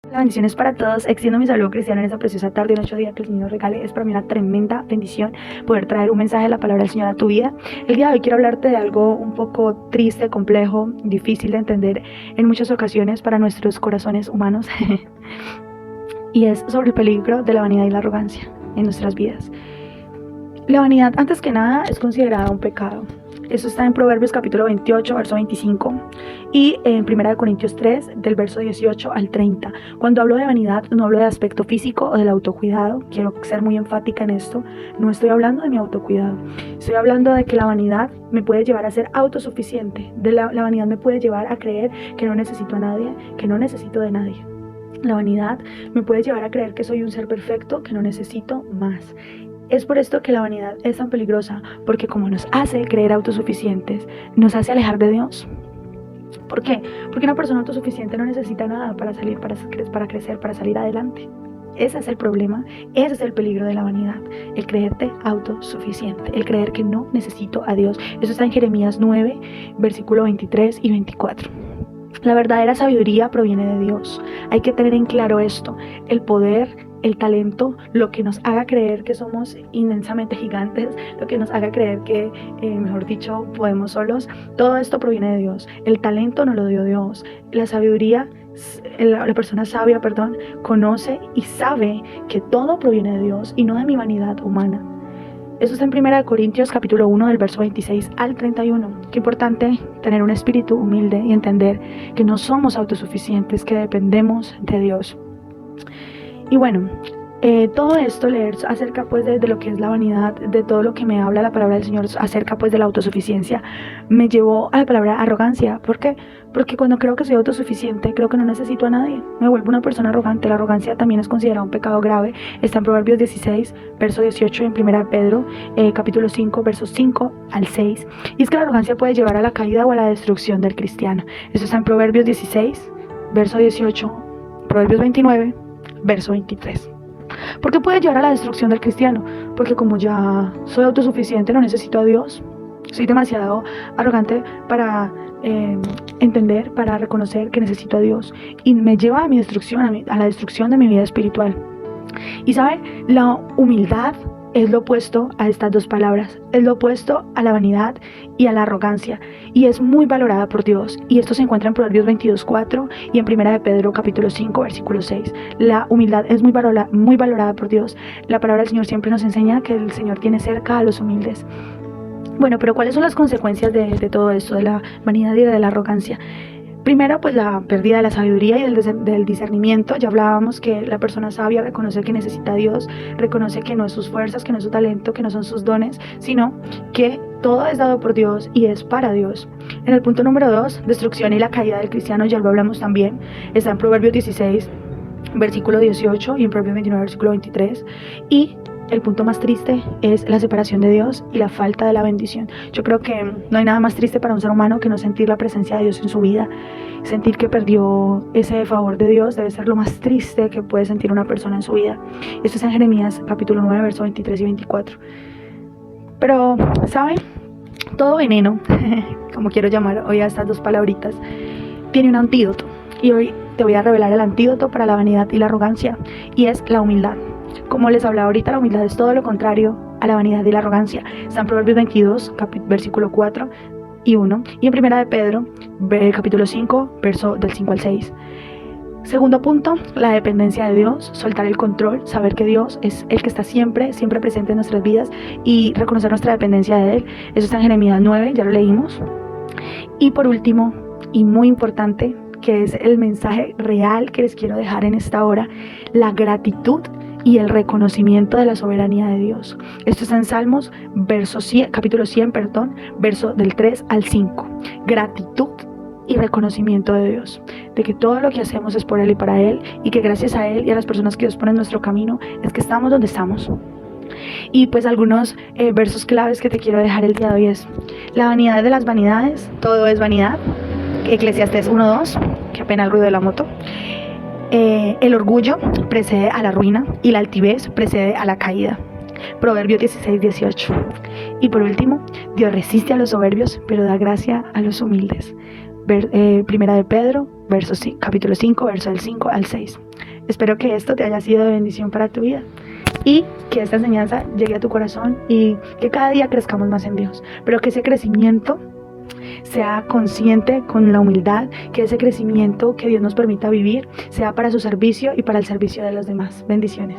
Hola, bendiciones para todos. Extiendo mi saludo cristiano en esta preciosa tarde, un 8 día que el Señor nos regale. Es para mí una tremenda bendición poder traer un mensaje de la palabra del Señor a tu vida. El día de hoy quiero hablarte de algo un poco triste, complejo, difícil de entender en muchas ocasiones para nuestros corazones humanos. Y es sobre el peligro de la vanidad y la arrogancia en nuestras vidas. La vanidad, antes que nada, es considerada un pecado. Eso está en Proverbios capítulo 28, verso 25 y en 1 Corintios 3, del verso 18 al 30. Cuando hablo de vanidad, no hablo de aspecto físico o del autocuidado. Quiero ser muy enfática en esto. No estoy hablando de mi autocuidado. Estoy hablando de que la vanidad me puede llevar a ser autosuficiente. La vanidad me puede llevar a creer que no necesito a nadie, que no necesito de nadie. La vanidad me puede llevar a creer que soy un ser perfecto, que no necesito más. Es por esto que la vanidad es tan peligrosa, porque como nos hace creer autosuficientes, nos hace alejar de Dios. ¿Por qué? Porque una persona autosuficiente no necesita nada para crecer, para salir adelante. Ese es el problema, ese es el peligro de la vanidad, el creerte autosuficiente, el creer que no necesito a Dios. Eso está en Jeremías 9, versículo 23 y 24. La verdadera sabiduría proviene de Dios. Hay que tener en claro esto, el poder, el talento, lo que nos haga creer que somos inmensamente gigantes, lo que nos haga creer que, mejor dicho, podemos solos. Todo esto proviene de Dios. El talento nos lo dio Dios. La sabiduría, la persona sabia, conoce y sabe que todo proviene de Dios y no de mi vanidad humana. Eso está en 1 Corintios capítulo 1 del verso 26 al 31. Qué importante tener un espíritu humilde y entender que no somos autosuficientes, que dependemos de Dios. Y bueno, todo esto, leer acerca pues de lo que es la vanidad, de todo lo que me habla la palabra del Señor acerca pues de la autosuficiencia, me llevó a la palabra arrogancia. ¿Por qué? Porque cuando creo que soy autosuficiente, creo que no necesito a nadie, me vuelvo una persona arrogante. La arrogancia también es considerada un pecado grave. Está en Proverbios 16, verso 18, y en 1 Pedro, capítulo 5, versos 5 al 6. Y es que la arrogancia puede llevar a la caída o a la destrucción del cristiano. Eso está en Proverbios 16, verso 18, Proverbios 29, verso 23. ¿Por qué puede llevar a la destrucción del cristiano? Porque como ya soy autosuficiente, no necesito a Dios. Soy demasiado arrogante para entender, para reconocer que necesito a Dios. Y me lleva a mi destrucción, a la destrucción de mi vida espiritual. Y ¿sabe? La humildad es lo opuesto a estas dos palabras, es lo opuesto a la vanidad y a la arrogancia, y es muy valorada por Dios. Y esto se encuentra en Proverbios 22:4 y en 1 Pedro capítulo 5, versículo 6. La humildad es muy valorada por Dios. La palabra del Señor siempre nos enseña que el Señor tiene cerca a los humildes. Bueno, pero ¿cuáles son las consecuencias de todo esto, de la vanidad y de la arrogancia? Primero, pues la pérdida de la sabiduría y del discernimiento. Ya hablábamos que la persona sabia reconoce que necesita a Dios, reconoce que no es sus fuerzas, que no es su talento, que no son sus dones, sino que todo es dado por Dios y es para Dios. En el punto número 2, destrucción y la caída del cristiano, ya lo hablamos también. Está en Proverbios 16, versículo 18 y en Proverbios 29, versículo 23. Y el punto más triste es la separación de Dios y la falta de la bendición. Yo creo que no hay nada más triste para un ser humano que no sentir la presencia de Dios en su vida. Sentir que perdió ese favor de Dios debe ser lo más triste que puede sentir una persona en su vida. Esto es en Jeremías capítulo 9, versos 23 y 24. Pero, ¿saben? Todo veneno, como quiero llamar hoy a estas dos palabritas, tiene un antídoto. Y hoy te voy a revelar el antídoto para la vanidad y la arrogancia, y es la humildad. Como les hablaba ahorita, la humildad es todo lo contrario a la vanidad y la arrogancia. Está en Proverbios 22, versículo 4 y 1. Y en 1 Pedro, capítulo 5, verso del 5 al 6. Segundo punto, la dependencia de Dios, soltar el control, saber que Dios es el que está siempre presente en nuestras vidas y reconocer nuestra dependencia de Él. Eso está en Jeremías 9, ya lo leímos. Y por último, y muy importante, que es el mensaje real que les quiero dejar en esta hora, la gratitud y el reconocimiento de la soberanía de Dios. Esto está en Salmos, capítulo 100, verso del 3 al 5. Gratitud y reconocimiento de Dios, de que todo lo que hacemos es por Él y para Él, y que gracias a Él y a las personas que Dios pone en nuestro camino es que estamos donde estamos. Y pues algunos versos claves que te quiero dejar el día de hoy es: la vanidad de las vanidades, todo es vanidad. Eclesiastés 1:2, qué pena el ruido de la moto. El orgullo precede a la ruina y la altivez precede a la caída. Proverbios 16:18. Y por último, Dios resiste a los soberbios, pero da gracia a los humildes. Primera de Pedro, capítulo 5, verso del 5 al 6. Espero que esto te haya sido de bendición para tu vida y que esta enseñanza llegue a tu corazón y que cada día crezcamos más en Dios, pero que ese crecimiento sea consciente con la humildad, que ese crecimiento que Dios nos permita vivir sea para su servicio y para el servicio de los demás. Bendiciones.